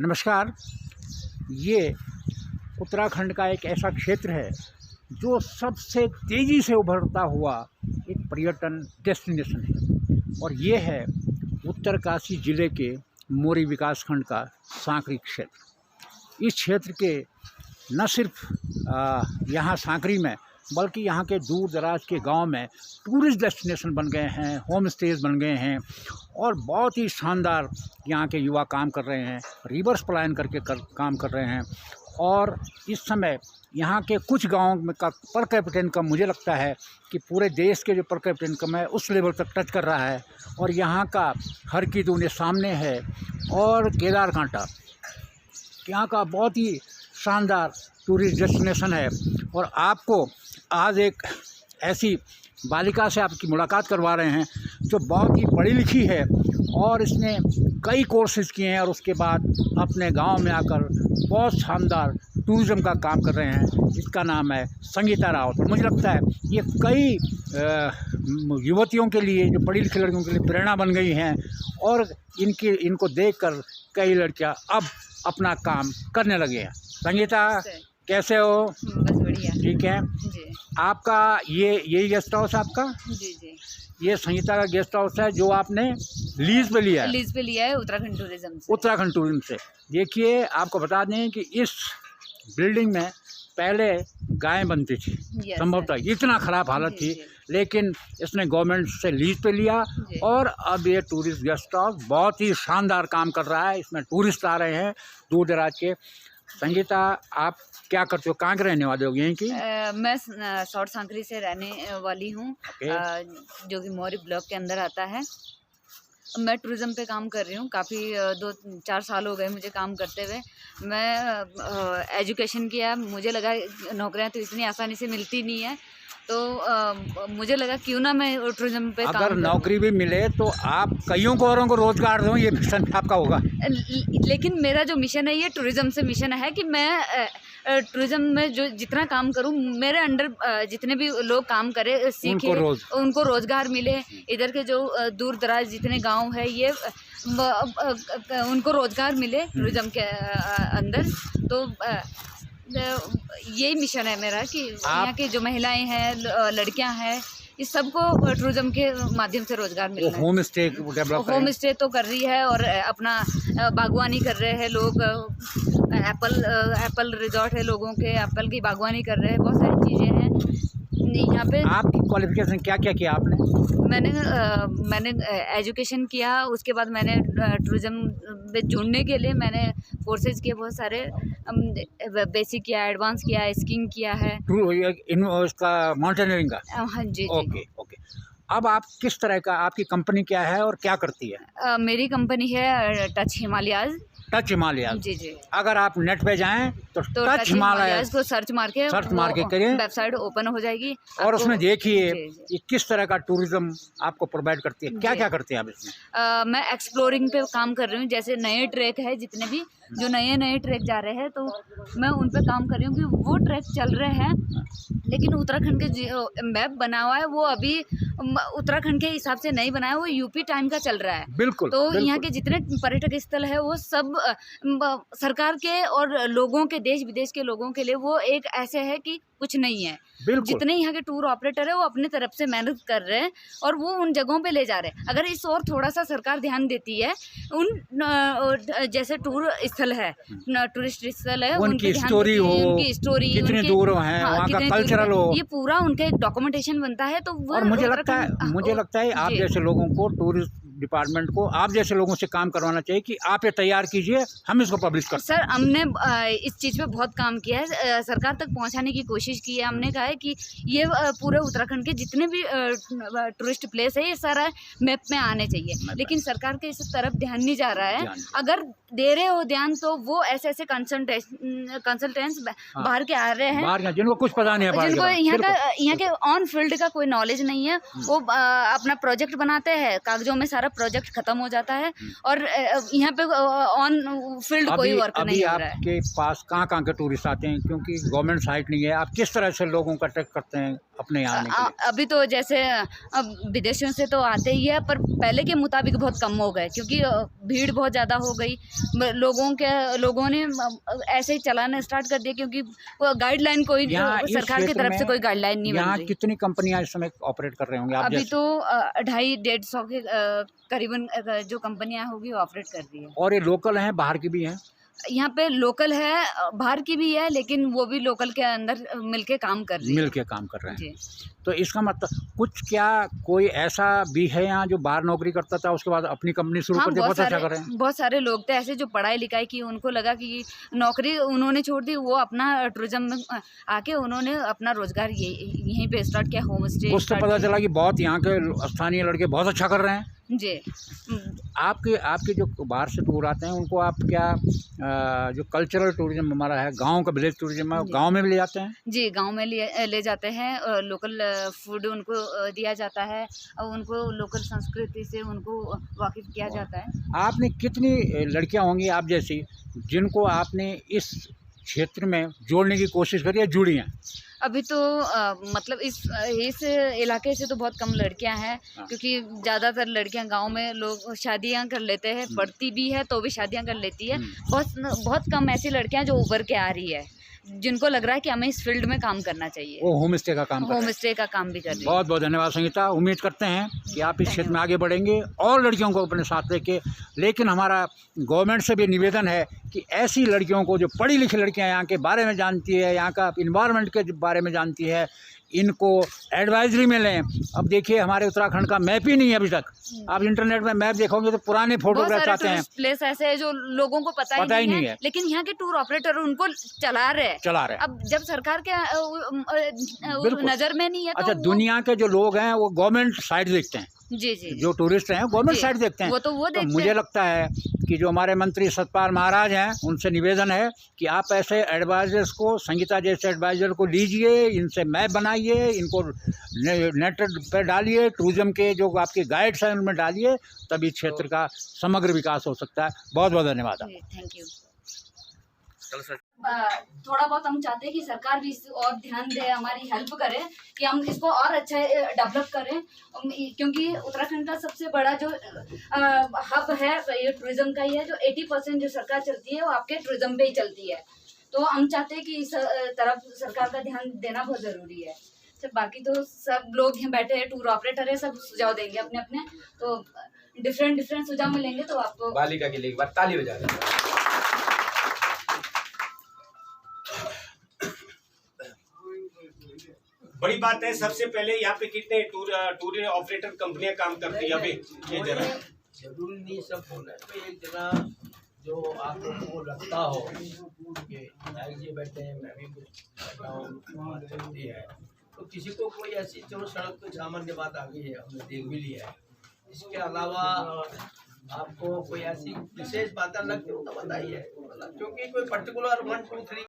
नमस्कार। ये उत्तराखंड का एक ऐसा क्षेत्र है जो सबसे तेज़ी से उभरता हुआ एक पर्यटन डेस्टिनेशन है और ये है उत्तरकाशी ज़िले के मोरी विकासखंड का सांकरी क्षेत्र। इस क्षेत्र के न सिर्फ यहाँ सांकरी में बल्कि यहाँ के दूर दराज के गांव में टूरिस्ट डेस्टिनेशन बन गए हैं, होम स्टेज बन गए हैं और बहुत ही शानदार यहाँ के युवा काम कर रहे हैं, रिवर्स पलायन करके काम कर रहे हैं। और इस समय यहाँ के कुछ गाँव में का पर कैपिटा इनकम मुझे लगता है कि पूरे देश के जो पर कैपिटा इनकम है उस लेवल तक टच कर रहा है। और यहाँ का हर की दूने सामने है और केदारकांटा यहाँ का बहुत ही शानदार टूरिस्ट डेस्टिनेशन है। और आपको आज एक ऐसी बालिका से आपकी मुलाकात करवा रहे हैं जो बहुत ही पढ़ी लिखी है और इसने कई कोर्सेज किए हैं और उसके बाद अपने गांव में आकर बहुत शानदार टूरिज़्म का काम कर रहे हैं। इसका नाम है संगीता रावत। और मुझे लगता है ये कई युवतियों के लिए, जो पढ़ी लिखी लड़कियों के लिए प्रेरणा बन गई हैं और इनको देखकर कई लड़कियां अब अपना काम करने लगे हैं। संगीता, कैसे हो? बस बढ़िया। ठीक है जी आपका यही गेस्ट हाउस है आपका? जी जी ये संगीता का गेस्ट हाउस है जो आपने लीज पे लिया है? लीज पे लिया है उत्तराखंड टूरिज्म से। उत्तराखंड टूरिज्म से। देखिए, आपको बता दें कि इस बिल्डिंग में पहले गायें बनती थी, संभवतः इतना ख़राब हालत थी, लेकिन इसने गवर्नमेंट से लीज पे लिया और अब ये टूरिस्ट गेस्ट हाउस बहुत ही शानदार काम कर रहा है। इसमें टूरिस्ट आ रहे हैं दूर दराज के। संगीता, आप क्या करते हो? कहाँ के रहने वाले हो? यहीं की? मैं शॉर्ट सांकरी से रहने वाली हूँ, जो कि मोरी ब्लॉक के अंदर आता है। मैं टूरिज़्म पे काम कर रही हूँ, काफ़ी 2-4 साल हो गए मुझे काम करते हुए। मैं एजुकेशन किया, मुझे लगा नौकरियाँ तो इतनी आसानी से मिलती नहीं है, तो मुझे लगा क्यों ना मैं टूरिज्म पे काम अगर नौकरी भी मिले तो आप कईयों को औरों को रोजगार दो, ये मिशन आपका होगा। लेकिन मेरा जो मिशन है ये टूरिज्म से मिशन है कि मैं टूरिज्म में जो जितना काम करूं, मेरे अंडर जितने भी लोग काम करें, सीखें, उनको रोजगार मिले। इधर के जो दूर दराज जितने गांव है ये उनको रोजगार मिले टूरिज्म के अंदर। तो यही मिशन है मेरा कि यहाँ की जो महिलाएं हैं, लड़कियां हैं, इस सबको टूरिज्म के माध्यम से रोजगार मिल रहा है। होम स्टे तो कर रही है और अपना बागवानी कर रहे हैं लोग। एप्पल रिजॉर्ट है लोगों के, एप्पल की बागवानी कर रहे हैं। बहुत सारी चीज़ें हैं यहाँ पे। आपकी क्वालिफिकेशन क्या क्या किया आपने? मैंने एजुकेशन किया, उसके बाद मैंने टूरिज्म में जुड़ने के लिए मैंने कोर्सेज किए बहुत सारे। बेसिक किया, एडवांस किया, स्कीइंग किया है, उसका माउंटेनियरिंग का। हाँ जी। ओके। अब आप किस तरह का, आपकी कंपनी क्या है और क्या करती है? मेरी कंपनी है टच हिमालयाज। टच हिमालयाज। जी। अगर आप नेट पे जाएं तो टच हिमालयाज को सर्च मार के करें, वेबसाइट ओपन हो जाएगी और उसमें देखिए ये किस तरह का टूरिज्म आपको प्रोवाइड करती है। क्या क्या करते हैं आप इसमें? मैं एक्सप्लोरिंग पे काम कर रही हूँ। जैसे नए ट्रैक है, जितने भी जो नए ट्रैक जा रहे हैं, तो मैं उन पे काम कर रही हूँ कि वो ट्रैक चल रहे हैं, लेकिन उत्तराखंड के जो मैप बना हुआ है वो अभी उत्तराखंड के हिसाब से नहीं बनाया, वो यूपी टाइम का चल रहा है। बिल्कुल। तो यहाँ के जितने पर्यटक स्थल है वो सब सरकार के और लोगों के, देश विदेश के लोगों के लिए वो एक ऐसे है कि कुछ नहीं है। जितने यहाँ के टूर ऑपरेटर है वो अपने तरफ से मेहनत कर रहे हैं और वो उन जगहों पे ले जा रहे हैं। अगर इस और थोड़ा सा सरकार ध्यान देती है, उन जैसे टूर स्थल है, टूरिस्ट स्थल है, उनकी स्टोरी कितने दूर हैं, वहाँ का कल्चरल हो, ये पूरा उनका एक डॉक्यूमेंटेशन बनता है। तो और मुझे लगता है आप जैसे लोगों को, टूरिस्ट डिपार्टमेंट को आप जैसे लोगों से काम करवाना चाहिए कि आप ये तैयार कीजिए, हम इसको पब्लिश कर। सर, हमने इस चीज़ पे बहुत काम किया है, सरकार तक पहुंचाने की कोशिश की है। हमने कहा है कि ये पूरे उत्तराखंड के जितने भी टूरिस्ट प्लेस है ये सारा मैप में आने चाहिए, लेकिन सरकार के इस तरफ ध्यान नहीं जा रहा है। अगर दे रहे हो ध्यान तो वो ऐसे कंसल्टेंट्स बाहर के आ रहे हैं जिनको कुछ पता नहीं है, जिनको यहाँ के ऑन फील्ड का कोई नॉलेज नहीं है। वो अपना प्रोजेक्ट बनाते हैं, कागजों में सारा प्रोजेक्ट खत्म हो जाता है और यहाँ पे ऑन फील्ड कोई वर्क नहीं हो रहा है। आपके पास कहाँ के टूरिस्ट आते हैं, क्योंकि गवर्नमेंट साइट नहीं है, आप किस तरह से लोगों का अट्रैक्ट करते हैं अपने यहाँ आने के लिए? अभी तो जैसे अब विदेशों से तो आते ही है, पर पहले के मुताबिक बहुत कम हो गए क्योंकि भीड़ बहुत ज़्यादा हो गई। लोगों ने ऐसे ही चलाना स्टार्ट कर दिया क्योंकि गाइडलाइन कोई सरकार की तरफ से कोई गाइडलाइन नहीं बन रही। यहाँ कितनी कंपनियां इस समय ऑपरेट कर रहे होंगे आप? अभी तो 250-150 के करीबन जो कंपनियां होगी वो ऑपरेट कर रही है। और ये लोकल हैं, बाहर की भी हैं? यहाँ पे लोकल है, बाहर की भी है, लेकिन वो भी लोकल के अंदर मिलके काम कर रही है। जी। तो इसका मतलब कुछ क्या कोई ऐसा भी है यहाँ जो बाहर नौकरी करता था उसके बाद अपनी कंपनी शुरू कर दी? बहुत अच्छा कर रहे हैं। बहुत सारे लोग थे ऐसे जो पढ़ाई लिखाई की, उनको लगा कि नौकरी उन्होंने छोड़ दी, वो अपना टूरिज्म में आके उन्होंने अपना रोजगार यहीं पे स्टार्ट किया, होम स्टे। उससे पता चला कि बहुत यहाँ के स्थानीय लड़के बहुत अच्छा कर रहे हैं। जी। आपके जो बाहर से टूर आते हैं उनको आप क्या जो कल्चरल टूरिज्म हमारा है, गांव का विलेज टूरिज्म है, गांव में भी ले जाते हैं? जी, गांव में ले जाते हैं। लोकल फूड उनको दिया जाता है और उनको लोकल संस्कृति से उनको वाकिफ किया जाता है। आपने कितनी लड़कियां होंगी आप जैसी जिनको आपने इस क्षेत्र में जोड़ने की कोशिश करी है, जुड़ी हैं? अभी तो मतलब इस इलाके से तो बहुत कम लड़कियां हैं क्योंकि ज़्यादातर लड़कियां गांव में लोग शादियां कर लेते हैं, पढ़ती भी है तो भी शादियां कर लेती है। बहुत कम ऐसी लड़कियां जो उभर के आ रही है, जिनको लग रहा है कि हमें इस फील्ड में काम करना चाहिए। वो होम स्टे का काम भी कर रही है। बहुत बहुत धन्यवाद संगीता। उम्मीद करते हैं कि आप इस क्षेत्र में आगे बढ़ेंगे और लड़कियों को अपने साथ लेके। लेकिन हमारा गवर्नमेंट से भी निवेदन है कि ऐसी लड़कियों को जो पढ़ी लिखी लड़कियां यहाँ के बारे में जानती है, यहाँ का इन्वायरमेंट के बारे में जानती है, इनको एडवाइजरी में लें। अब देखिए हमारे उत्तराखंड का मैप ही नहीं है अभी तक। आप इंटरनेट में मैप देखोगे तो पुराने फोटोग्राफ्स आते हैं, प्लेस ऐसे है जो लोगों को पता ही नहीं है, लेकिन यहाँ के टूर ऑपरेटर उनको चला रहे हैं। अब जब सरकार के नजर में नहीं है तो अच्छा, दुनिया के जो लोग हैं वो गवर्नमेंट साइट देखते हैं। जी। जो टूरिस्ट हैं गवर्नमेंट साइट देखते हैं। वो देखते हैं। मुझे लगता है कि जो हमारे मंत्री सतपाल महाराज हैं उनसे निवेदन है कि आप ऐसे एडवाइजर्स को, संगीता जैसे एडवाइजर को लीजिए, इनसे मैप बनाइए, इनको नेट पर डालिए, टूरिज्म के जो आपके गाइड्स हैं उनमें डालिए, तभी क्षेत्र का समग्र विकास हो सकता है। बहुत बहुत धन्यवाद। Thank you. थोड़ा बहुत हम चाहते हैं कि सरकार भी इस और ध्यान दे, हमारी हेल्प करे कि हम इसको और अच्छा डेवलप करें, क्योंकि उत्तराखंड का सबसे बड़ा जो हब है ये टूरिज्म का ही है। जो 80% जो सरकार चलती है वो आपके टूरिज्म पे ही चलती है। तो हम चाहते हैं कि इस तरफ सरकार का ध्यान देना बहुत ज़रूरी है। बाकी तो सब लोग यहाँ बैठे हैं, टूर ऑपरेटर है, सब सुझाव देंगे अपने अपने, तो डिफरेंट सुझाव मिलेंगे तो आपको। बालिका के लिए एक बार ताली बजा दें। बड़ी बात है। सबसे पहले यहाँ पे कितने टूर ऑपरेटर कंपनियां काम करती है? अभी ये जरा जरूरी नहीं सब होना है, एक जना जो आप लोगों को लगता हो कि ये बैठे हैं, मैं भी कुछ चलती है, तो किसी को कोई ऐसी चलो सड़क पे सामान्य बात आ गई है, हमने देख भी लिया है। इसके अलावा आपको कोई ऐसी विशेष बातें लगती हो तो बताइए, क्योंकि कोई पर्टिकुलर 1 2 3